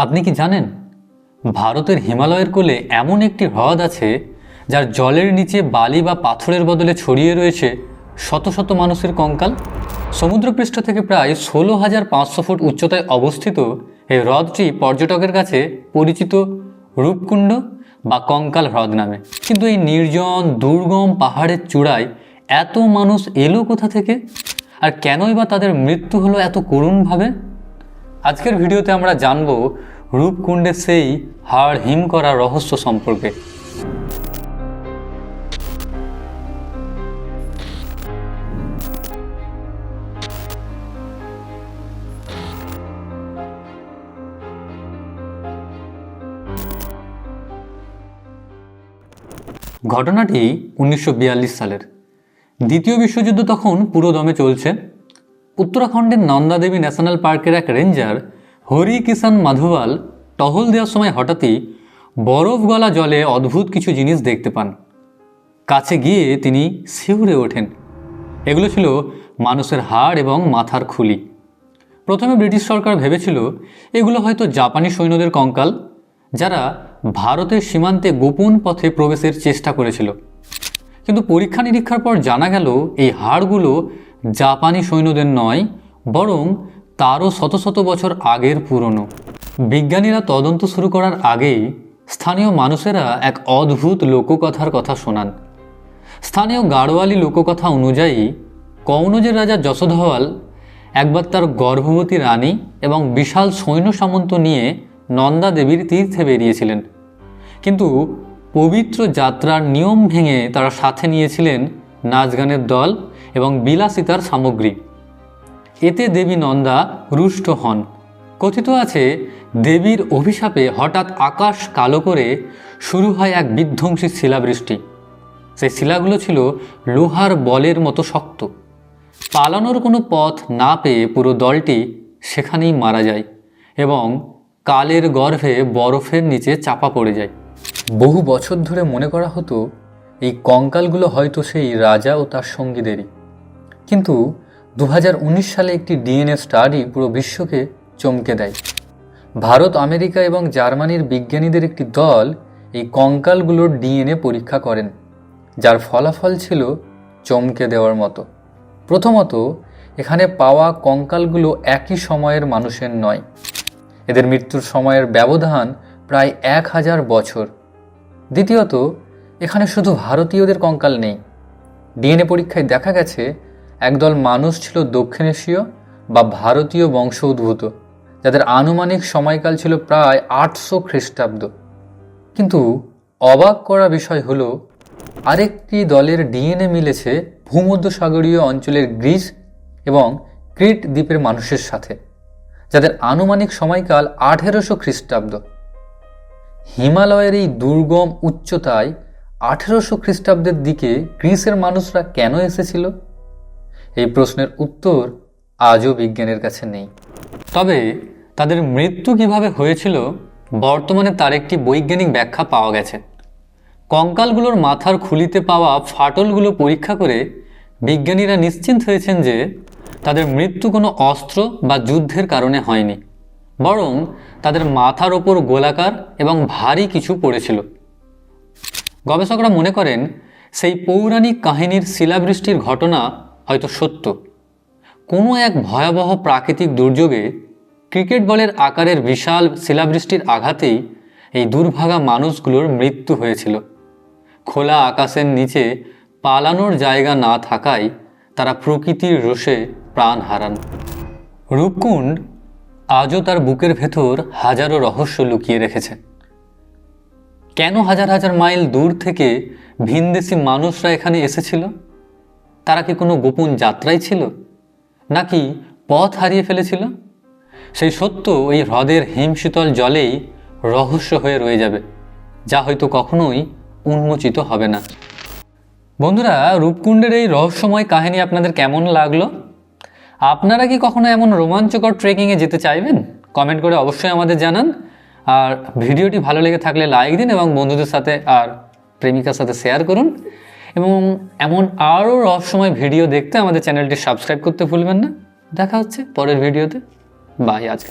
আপনি কি জানেন ভারতের হিমালয়ের কোলে এমন একটি হ্রদ আছে যার জলের নিচে বালি বা পাথরের বদলে ছড়িয়ে রয়েছে শত শত মানুষের কঙ্কাল। সমুদ্রপৃষ্ঠ থেকে প্রায় 16,500 ফুট উচ্চতায় অবস্থিত এই হ্রদটি পর্যটকের কাছে পরিচিত রূপকুণ্ড বা কঙ্কাল হ্রদ নামে। কিন্তু এই নির্জন দুর্গম পাহাড়ের চূড়ায় এত মানুষ এলো কোথা থেকে, আর কেনই বা তাদের মৃত্যু হলো এত করুণভাবে? আজকের ভিডিওতে আমরা জানব রূপকুণ্ডের সেই হাড় হিম করা রহস্য সম্পর্কে। ঘটনাটি 1942 সালের। দ্বিতীয় বিশ্বযুদ্ধ তখন পুরো দমে চলছে। উত্তরাখণ্ডের নন্দা দেবী ন্যাশনাল পার্কের এক রেঞ্জার হরি কিষান মাধোয়াল টহল দেওয়ার সময় হঠাৎই বরফ গলা জলে অদ্ভুত কিছু জিনিস দেখতে পান। কাছে গিয়ে তিনি শিউরে ওঠেন। এগুলো ছিল মানুষের হাড় এবং মাথার খুলি। প্রথমে ব্রিটিশ সরকার ভেবেছিল এগুলো হয়তো জাপানি সৈন্যদের কঙ্কাল, যারা ভারতের সীমান্তে গোপন পথে প্রবেশের চেষ্টা করেছিল। কিন্তু পরীক্ষা নিরীক্ষার পর জানা গেল এই হাড়গুলো জাপানি সৈন্যদের নয়, বরং তারও শত শত বছর আগের পুরনো। বিজ্ঞানীরা তদন্ত শুরু করার আগেই স্থানীয় মানুষেরা এক অদ্ভুত লোককথার কথা শোনান। স্থানীয় গাড়োয়ালি লোককথা অনুযায়ী কনৌজের রাজা যশোধওয়াল একবার তার গর্ভবতী রানী এবং বিশাল সৈন্য সামন্ত নিয়ে নন্দা দেবীর তীর্থে বেরিয়েছিলেন। কিন্তু পবিত্র যাত্রার নিয়ম ভেঙে তারা সাথে নিয়েছিলেন নাচ গানের দল এবং বিলাসিতার সামগ্রী। এতে দেবী নন্দা রুষ্ট হন। কথিত আছে দেবীর অভিশাপে হঠাৎ আকাশ কালো করে শুরু হয় এক বিধ্বংসী শিলাবৃষ্টি। সেই শিলাগুলো ছিল লোহার বলের মতো শক্ত। পালানোর কোনো পথ না পেয়ে পুরো দলটি সেখানেই মারা যায় এবং কালের গর্ভে বরফের নিচে চাপা পড়ে যায়। বহু বছর ধরে মনে করা হতো এই কঙ্কালগুলো হয়তো সেই রাজা ও তার সঙ্গীদেরই। কিন্তু 2019 সালে একটি ডিএনএ স্টাডি পুরো বিশ্বকে চমকে দেয়। ভারত, আমেরিকা এবং জার্মানির বিজ্ঞানীদের একটি দল এই কঙ্কালগুলোর ডিএনএ পরীক্ষা করেন, যার ফলাফল ছিল চমকে দেওয়ার মতো। প্রথমত, এখানে পাওয়া কঙ্কালগুলো একই সময়ের মানুষের নয়। এদের মৃত্যুর সময়ের ব্যবধান প্রায় 1000 বছর। দ্বিতীয়ত, এখানে শুধু ভারতীয়দের কঙ্কাল নেই। ডিএনএ পরীক্ষায় দেখা গেছে একদল মানুষ ছিল দক্ষিণ এশীয় বা ভারতীয় বংশোদ্ভূত, যাদের আনুমানিক সময়কাল ছিল প্রায় 800 খ্রিস্টাব্দ। কিন্তু অবাক করা বিষয় হলো আরেকটি দলের ডিএনএ মিলেছে ভূমধ্যসাগরীয় অঞ্চলের গ্রিস এবং ক্রিট দ্বীপের মানুষের সাথে, যাদের আনুমানিক সময়কাল 1800 খ্রিস্টাব্দ। হিমালয়ের এই দুর্গম উচ্চতায় 1800 খ্রিস্টাব্দের দিকে গ্রিসের মানুষরা কেন এসেছিল? এই প্রশ্নের উত্তর আজও বিজ্ঞানের কাছে নেই। তবে তাদের মৃত্যু কিভাবে হয়েছিল বর্তমানে তার একটি বৈজ্ঞানিক ব্যাখ্যা পাওয়া গেছে। কঙ্কালগুলোর মাথার খুলিতে পাওয়া ফাটলগুলো পরীক্ষা করে বিজ্ঞানীরা নিশ্চিন্ত হয়েছেন যে তাদের মৃত্যু কোনো অস্ত্র বা যুদ্ধের কারণে হয়নি, বরং তাদের মাথার ওপর গোলাকার এবং ভারী কিছু পড়েছিল। গবেষকরা মনে করেন সেই পৌরাণিক কাহিনীর শিলাবৃষ্টির ঘটনা হয়তো সত্য। কোনো এক ভয়াবহ প্রাকৃতিক দুর্যোগে ক্রিকেট বলের আকারের বিশাল শিলাবৃষ্টির আঘাতেই এই দুর্ভাগা মানুষগুলোর মৃত্যু হয়েছিল। খোলা আকাশের নিচে পালানোর জায়গা না থাকায় তারা প্রকৃতির রোষে প্রাণ হারান। রূপকুণ্ড আজও তার বুকের ভেতর হাজারো রহস্য লুকিয়ে রেখেছে। কেন হাজার হাজার মাইল দূর থেকে ভিনদেশি মানুষরা এখানে এসেছিল? তারা কি কোনো গোপন যাত্রায় ছিল, নাকি পথ হারিয়ে ফেলেছিল? সেই সত্য এই হ্রদের হিমশীতল জলেই রহস্য হয়ে রয়ে যাবে, যা হয়তো কখনোই উন্মোচিত হবে না। বন্ধুরা, রূপকুণ্ডের এই রহস্যময় কাহিনী আপনাদের কেমন লাগলো? আপনারা কি কখনো এমন রোমাঞ্চকর ট্রেকিংয়ে যেতে চাইবেন? কমেন্ট করে অবশ্যই আমাদের জানান। আর ভিডিওটি ভালো লেগে থাকলে লাইক দিন এবং বন্ধুদের সাথে আর প্রেমিকার সাথে শেয়ার করুন। এবং এমন আরও রহস্যময় ভিডিও দেখতে আমাদের চ্যানেলটি সাবস্ক্রাইব করতে ভুলবেন না। দেখা হচ্ছে পরের ভিডিওতে। বাই। আজকে